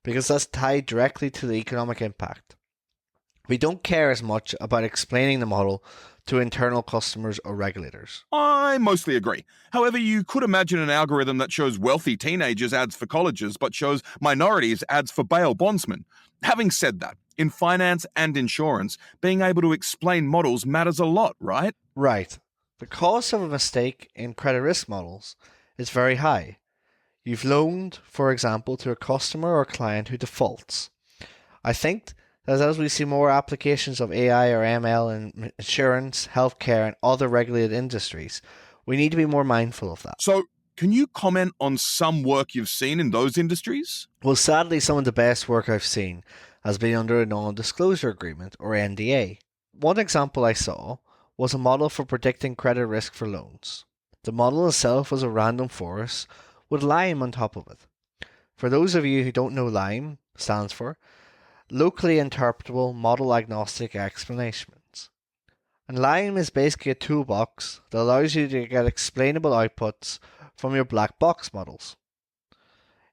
because that's tied directly to the economic impact. We don't care as much about explaining the model to internal customers or regulators. I mostly agree. However, you could imagine an algorithm that shows wealthy teenagers ads for colleges, but shows minorities ads for bail bondsmen. Having said that, in finance and insurance, being able to explain models matters a lot, right? Right. The cost of a mistake in credit risk models is very high. You've loaned, for example, to a customer or client who defaults. I think that as we see more applications of AI or ML in insurance, healthcare, and other regulated industries, we need to be more mindful of that. So, can you comment on some work you've seen in those industries? Well, sadly, some of the best work I've seen has been under a non-disclosure agreement, or NDA. One example I saw was a model for predicting credit risk for loans. The model itself was a random forest with LIME on top of it. For those of you who don't know, LIME stands for Locally Interpretable Model Agnostic Explanations. And LIME is basically a toolbox that allows you to get explainable outputs from your black box models.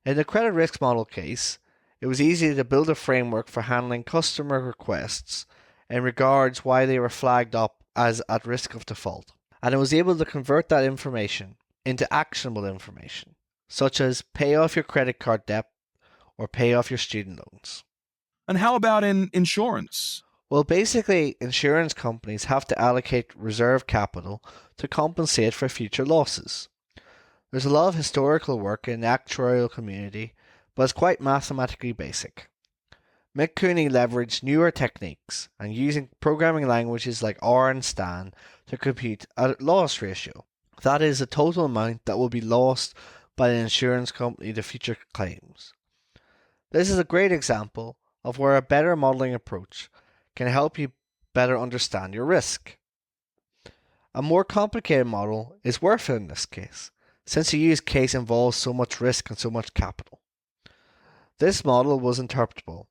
In the credit risk model case, it was easy to build a framework for handling customer requests in regards why they were flagged up as at risk of default. And it was able to convert that information into actionable information, such as pay off your credit card debt or pay off your student loans. And how about in insurance? Well, basically, insurance companies have to allocate reserve capital to compensate for future losses. There's a lot of historical work in the actuarial community, but it's quite mathematically basic. McKinney leveraged newer techniques and using programming languages like R and Stan to compute a loss ratio. That is the total amount that will be lost by the insurance company to future claims. This is a great example of where a better modeling approach can help you better understand your risk. A more complicated model is worth it in this case, since the use case involves so much risk and so much capital. This model was interpretable.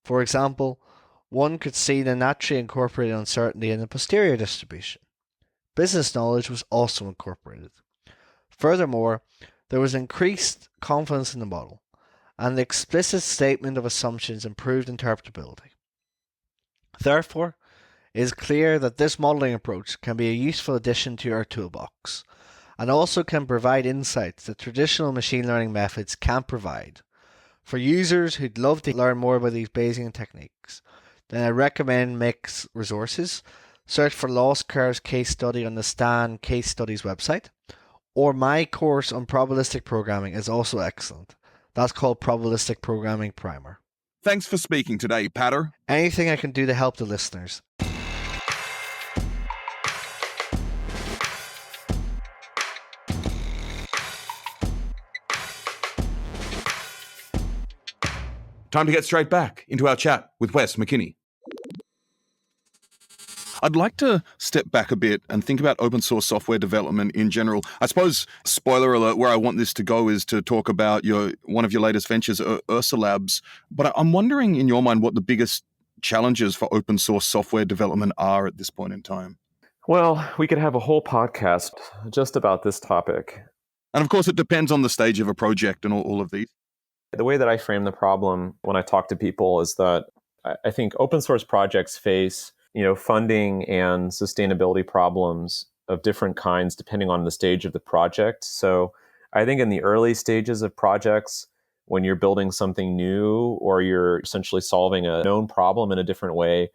For example, one could see the naturally incorporated uncertainty in the posterior distribution. Business knowledge was also incorporated. Furthermore, there was increased confidence in the model, and the explicit statement of assumptions improved interpretability. Therefore, it is clear that this modeling approach can be a useful addition to our toolbox, and also can provide insights that traditional machine learning methods can't provide. For users who'd love to learn more about these Bayesian techniques, then I recommend Mix Resources. Search for Loss Curves case study on the Stan Case Studies website, or my course on probabilistic programming is also excellent. That's called Probabilistic Programming Primer. Thanks for speaking today, Patter. Anything I can do to help the listeners. Time to get straight back into our chat with Wes McKinney. I'd like to step back a bit and think about open source software development in general. I suppose, spoiler alert, where I want this to go is to talk about one of your latest ventures, Ursa Labs. But I'm wondering, in your mind, what the biggest challenges for open source software development are at this point in time. Well, we could have a whole podcast just about this topic. And of course, it depends on the stage of a project and all of these. The way that I frame the problem when I talk to people is that I think open source projects face funding and sustainability problems of different kinds depending on the stage of the project. So I think in the early stages of projects, when you're building something new or you're essentially solving a known problem in a different way,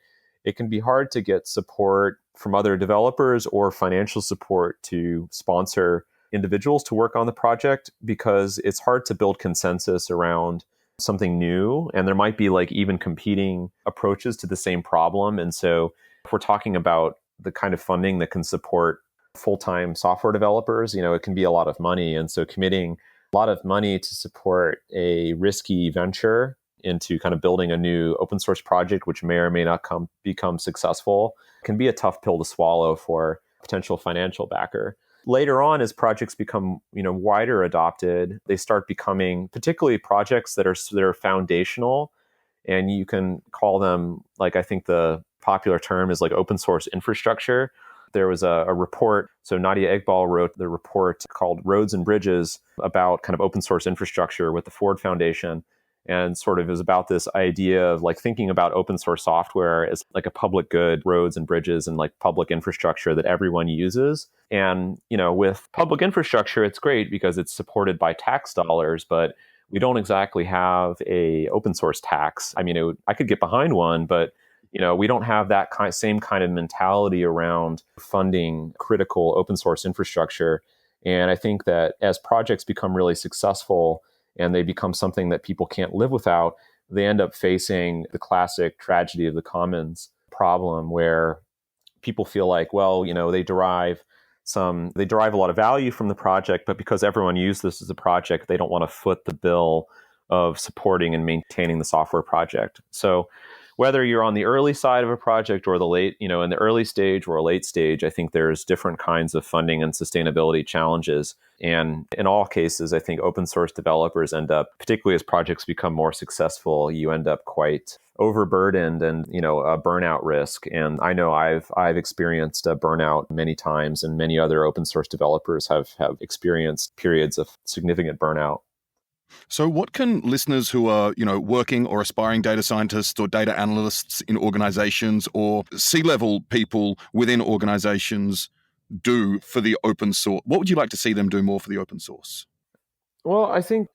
it can be hard to get support from other developers or financial support to sponsor individuals to work on the project because it's hard to build consensus around something new, and there might be like even competing approaches to the same problem. And so if we're talking about the kind of funding that can support full-time software developers, it can be a lot of money. And so committing a lot of money to support a risky venture into kind of building a new open source project, which may or may not become successful, can be a tough pill to swallow for a potential financial backer. Later on, as projects become wider adopted, they start becoming particularly projects that are foundational, and you can call them, like, I think the popular term is like open source infrastructure. There was a report, so Nadia Iqbal wrote the report called Roads and Bridges about kind of open source infrastructure with the Ford Foundation. And sort of is about this idea of like thinking about open source software as like a public good, roads and bridges and like public infrastructure that everyone uses. And, with public infrastructure, it's great because it's supported by tax dollars, but we don't exactly have a open source tax. I mean, I could get behind one, but we don't have that same kind of mentality around funding critical open source infrastructure. And I think that as projects become really successful and they become something that people can't live without, they end up facing the classic tragedy of the commons problem, where people feel like, well, they derive a lot of value from the project, but because everyone used this as a project, they don't want to foot the bill of supporting and maintaining the software project. So whether you're on the early side of a project or the late, in the early stage or a late stage, I think there's different kinds of funding and sustainability challenges. And in all cases, I think open source developers end up, particularly as projects become more successful, you end up quite overburdened and, a burnout risk. And I know I've experienced a burnout many times, and many other open source developers have experienced periods of significant burnout. So what can listeners who are, working or aspiring data scientists or data analysts in organizations or C-level people within organizations do for the open source? What would you like to see them do more for the open source? Well, I think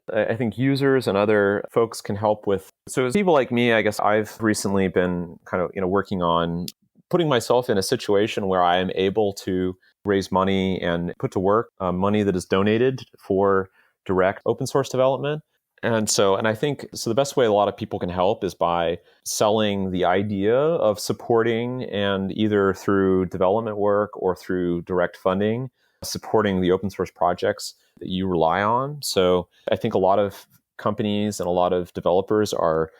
users and other folks can help with. So as people like me, I guess I've recently been kind of, working on putting myself in a situation where I am able to raise money and put to work money that is donated for direct open source development. And I think the best way a lot of people can help is by selling the idea of supporting, and either through development work or through direct funding, supporting the open source projects that you rely on. So I think a lot of companies and a lot of developers are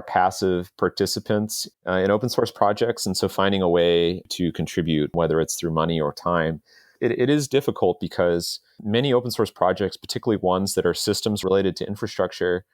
passive participants in open source projects. And so finding a way to contribute, whether it's through money or time, it is difficult because many open source projects, particularly ones that are systems related to infrastructure,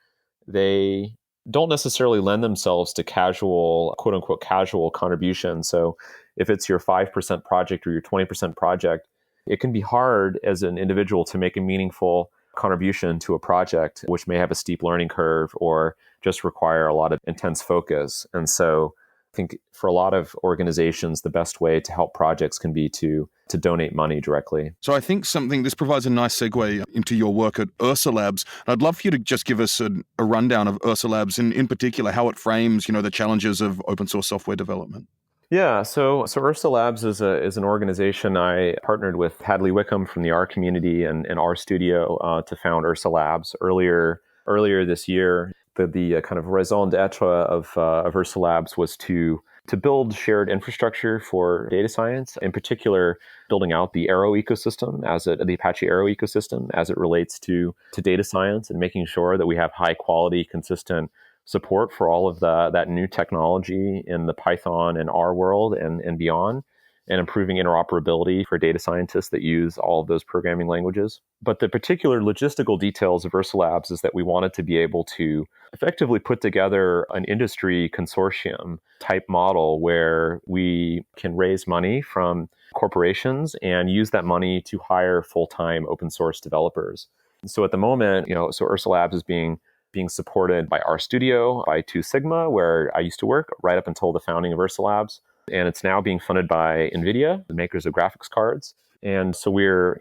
they don't necessarily lend themselves to casual, quote unquote, casual contribution. So if it's your 5% project or your 20% project, it can be hard as an individual to make a meaningful contribution to a project, which may have a steep learning curve or just require a lot of intense focus. And so I think for a lot of organizations, the best way to help projects can be to donate money directly. So I think this provides a nice segue into your work at Ursa Labs. I'd love for you to just give us a rundown of Ursa Labs, and in particular, how it frames, the challenges of open source software development. Yeah, so Ursa Labs is an organization. I partnered with Hadley Wickham from the R community and R Studio to found Ursa Labs earlier this year. The kind of raison d'etre of Ursa Labs was to build shared infrastructure for data science, in particular, building out the Aero ecosystem, the Apache Aero ecosystem, as it relates to data science, and making sure that we have high quality, consistent support for all of that new technology in the Python and R world and beyond, and improving interoperability for data scientists that use all of those programming languages. But the particular logistical details of Ursa Labs is that we wanted to be able to effectively put together an industry consortium type model where we can raise money from corporations and use that money to hire full-time open source developers. So at the moment, Ursa Labs is being supported by R Studio, by 2 Sigma, where I used to work right up until the founding of Ursa Labs. And it's now being funded by NVIDIA, the makers of graphics cards. And so we're,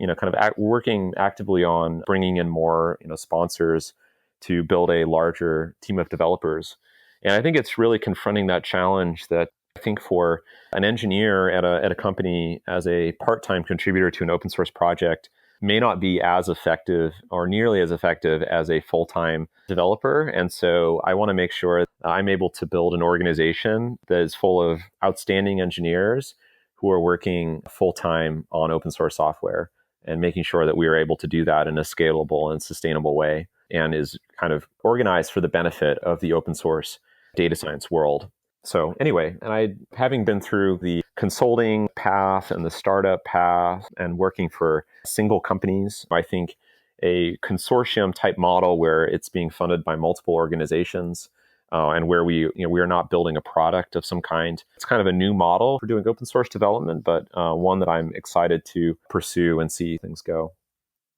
working actively on bringing in more, sponsors to build a larger team of developers. And I think it's really confronting that challenge that I think for an engineer at a company as a part-time contributor to an open source project, may not be as effective or nearly as effective as a full-time developer. And so I want to make sure I'm able to build an organization that is full of outstanding engineers who are working full-time on open source software, and making sure that we are able to do that in a scalable and sustainable way, and is kind of organized for the benefit of the open source data science world. So anyway, and having been through the consulting path and the startup path and working for single companies, I think a consortium type model where it's being funded by multiple organizations, and where we are not building a product of some kind. It's kind of a new model for doing open source development, but one that I'm excited to pursue and see things go.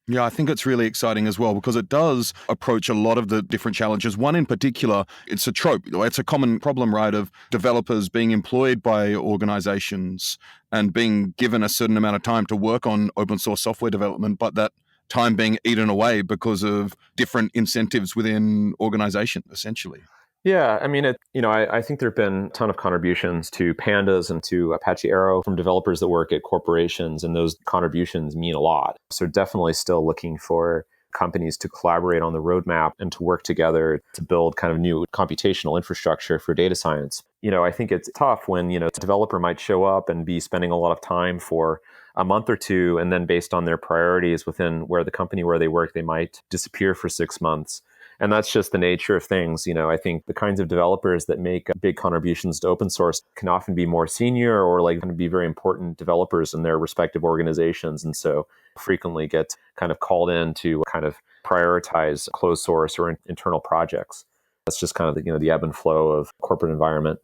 Yeah, I think it's really exciting as well, because it does approach a lot of the different challenges. One in particular, it's a trope. It's a common problem, right, of developers being employed by organizations and being given a certain amount of time to work on open source software development, but that time being eaten away because of different incentives within organization, essentially. Yeah, I mean, I think there have been a ton of contributions to Pandas and to Apache Aero from developers that work at corporations, and those contributions mean a lot. So definitely still looking for companies to collaborate on the roadmap and to work together to build kind of new computational infrastructure for data science. I think it's tough when, a developer might show up and be spending a lot of time for a month or two, and then based on their priorities within the company where they work, they might disappear for 6 months. And that's just the nature of things. I think the kinds of developers that make big contributions to open source can often be more senior, or like going to be very important developers in their respective organizations. And so frequently get kind of called in to kind of prioritize closed source or internal projects. That's just kind of the ebb and flow of corporate environment.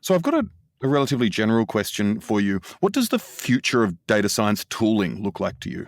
So I've got a relatively general question for you. What does the future of data science tooling look like to you?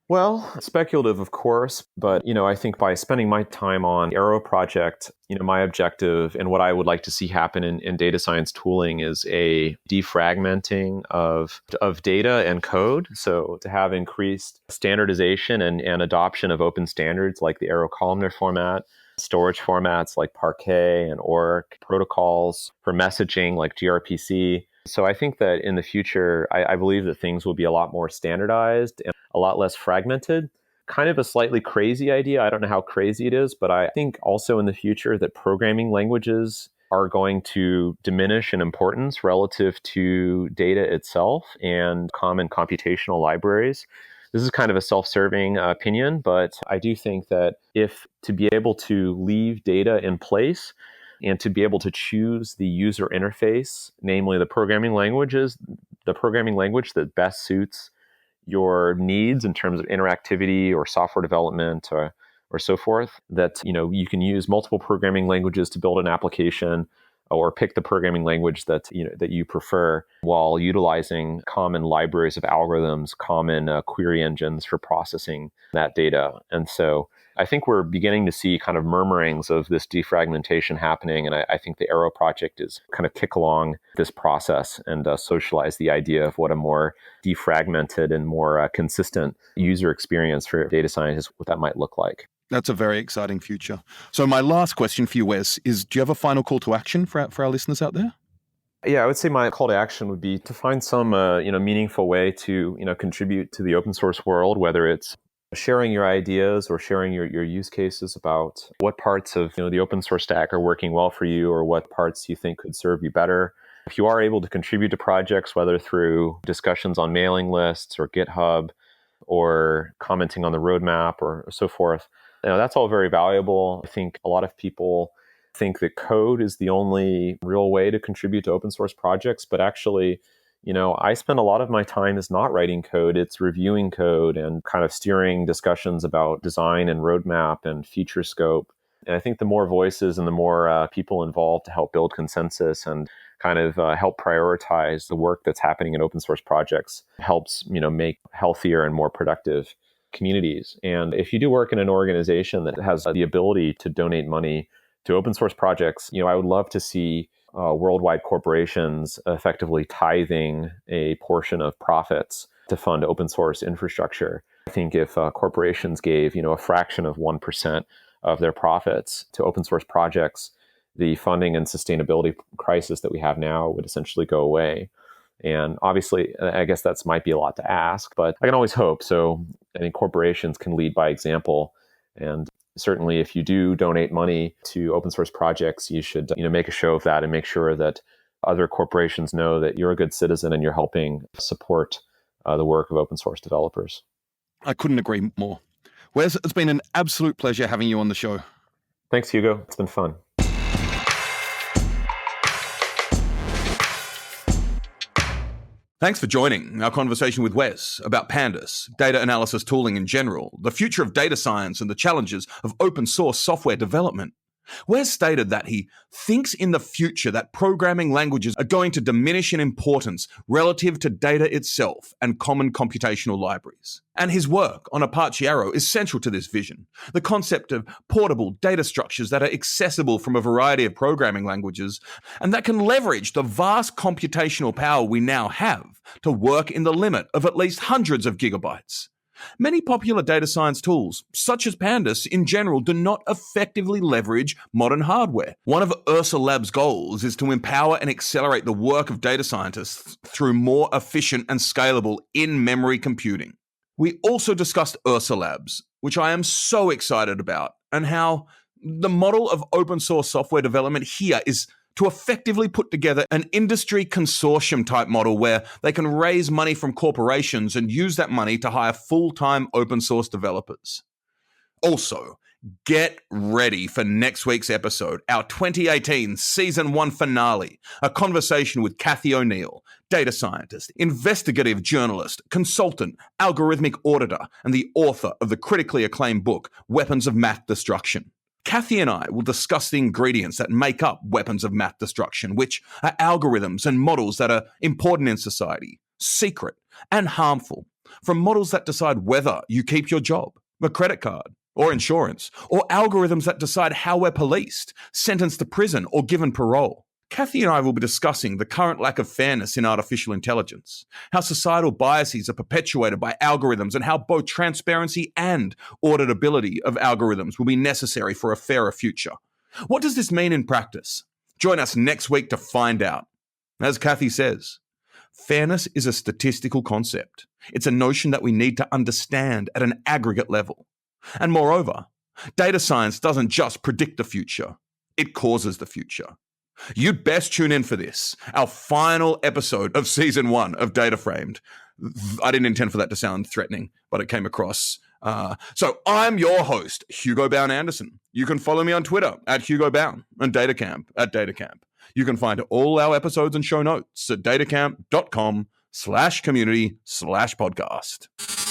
Well, speculative, of course, but, I think by spending my time on the Aero project, my objective and what I would like to see happen in data science tooling is a defragmenting of data and code. So to have increased standardization and adoption of open standards like the Aero columnar format, storage formats like Parquet and Oracle, protocols for messaging like gRPC. So I think that in the future, I believe that things will be a lot more standardized and a lot less fragmented. Kind of a slightly crazy idea. I don't know how crazy it is, but I think also in the future that programming languages are going to diminish in importance relative to data itself and common computational libraries. This is kind of a self-serving opinion, but I do think that if to be able to leave data in place and to be able to choose the user interface, namely the programming language that best suits your needs in terms of interactivity or software development or so forth, that you can use multiple programming languages to build an application, or pick the programming language that you prefer, while utilizing common libraries of algorithms, common query engines for processing that data. And so I think we're beginning to see kind of murmurings of this defragmentation happening. And I think the Aero project is kind of kick along this process and socialize the idea of what a more defragmented and more consistent user experience for data scientists, what that might look like. That's a very exciting future. So my last question for you, Wes, is do you have a final call to action for our listeners out there? Yeah, I would say my call to action would be to find some meaningful way to contribute to the open source world, whether it's sharing your ideas or sharing your use cases about what parts of the open source stack are working well for you, or what parts you think could serve you better. If you are able to contribute to projects, whether through discussions on mailing lists or GitHub, or commenting on the roadmap or so forth, that's all very valuable. I think a lot of people think that code is the only real way to contribute to open source projects, but actually, I spend a lot of my time is not writing code, it's reviewing code and kind of steering discussions about design and roadmap and feature scope. And I think the more voices and the more people involved to help build consensus and kind of help prioritize the work that's happening in open source projects helps, make healthier and more productive communities. And if you do work in an organization that has the ability to donate money to open source projects, I would love to see worldwide corporations effectively tithing a portion of profits to fund open source infrastructure. I think if corporations gave, a fraction of 1% of their profits to open source projects, the funding and sustainability crisis that we have now would essentially go away. And obviously, I guess that might be a lot to ask, but I can always hope. So I think corporations can lead by example. And certainly if you do donate money to open source projects, you should make a show of that and make sure that other corporations know that you're a good citizen and you're helping support the work of open source developers. I couldn't agree more. Wes, it's been an absolute pleasure having you on the show. Thanks, Hugo. It's been fun. Thanks for joining our conversation with Wes about Pandas, data analysis tooling in general, the future of data science, and the challenges of open source software development. Wes stated that he thinks in the future that programming languages are going to diminish in importance relative to data itself and common computational libraries. And his work on Apache Aero is central to this vision. The concept of portable data structures that are accessible from a variety of programming languages and that can leverage the vast computational power we now have to work in the limit of at least hundreds of gigabytes. Many popular data science tools, such as Pandas in general, do not effectively leverage modern hardware. One of Ursa Labs' goals is to empower and accelerate the work of data scientists through more efficient and scalable in-memory computing. We also discussed Ursa Labs, which I am so excited about, and how the model of open source software development here is to effectively put together an industry consortium type model where they can raise money from corporations and use that money to hire full-time open source developers. Also, get ready for next week's episode, our 2018 Season 1 finale, a conversation with Kathy O'Neill, data scientist, investigative journalist, consultant, algorithmic auditor, and the author of the critically acclaimed book, Weapons of Math Destruction. Kathy and I will discuss the ingredients that make up weapons of math destruction, which are algorithms and models that are important in society, secret, and harmful, from models that decide whether you keep your job, a credit card, or insurance, or algorithms that decide how we're policed, sentenced to prison, or given parole. Kathy and I will be discussing the current lack of fairness in artificial intelligence, how societal biases are perpetuated by algorithms, and how both transparency and auditability of algorithms will be necessary for a fairer future. What does this mean in practice? Join us next week to find out. As Kathy says, fairness is a statistical concept. It's a notion that we need to understand at an aggregate level. And moreover, data science doesn't just predict the future, it causes the future. You'd best tune in for this, our final episode of Season 1 of DataFramed. I didn't intend for that to sound threatening, but it came across. So I'm your host, Hugo Bown Anderson. You can follow me on Twitter at Hugo Bown and Datacamp at Datacamp. You can find all our episodes and show notes at datacamp.com/community/podcast.